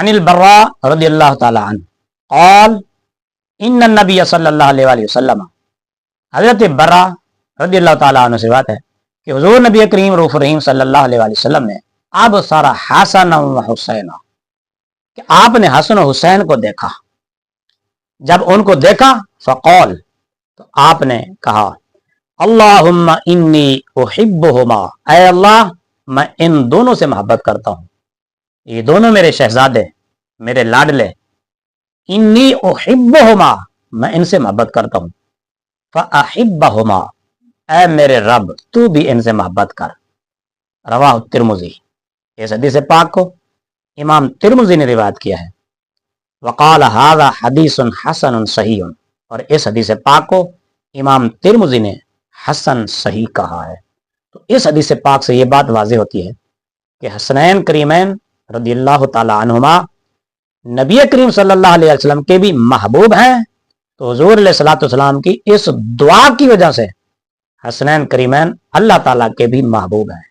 عن البراء رضی اللہ تعالی عنہ قال ان النبی صلی اللہ علیہ وآلہ وسلم، حضرت برا رضی اللہ تعالیٰ عنہ سے بات ہے کہ حضور نبی کریم رؤوف رحیم صلی اللہ علیہ وآلہ وسلم نے اب سارا حسن و حسین، کہ آپ نے حسن و حسین کو دیکھا، جب ان کو دیکھا فقال، تو آپ نے کہا اللہم انی احبہما، اے اللہ میں ان دونوں سے محبت کرتا ہوں، یہ دونوں میرے شہزادے، میرے لاڈلے، انی احبہما میں ان سے محبت کرتا ہوں، فاحبہما اے میرے رب تو بھی ان سے محبت کر، رواہ ترمذی، اس حدیث پاک کو امام ترمذی نے روایت کیا ہے، وقال ھذا حدیث حسن صحیح، اور اس حدیث پاک کو امام ترمذی نے حسن صحیح کہا ہے۔ تو اس حدیث پاک سے یہ بات واضح ہوتی ہے کہ حسنین کریمین رضی اللہ تعالی عنہما نبی کریم صلی اللہ علیہ وسلم کے بھی محبوب ہیں، تو حضور علیہ الصلوۃ والسلام کی اس دعا کی وجہ سے حسنین کریمین اللہ تعالیٰ کے بھی محبوب ہیں۔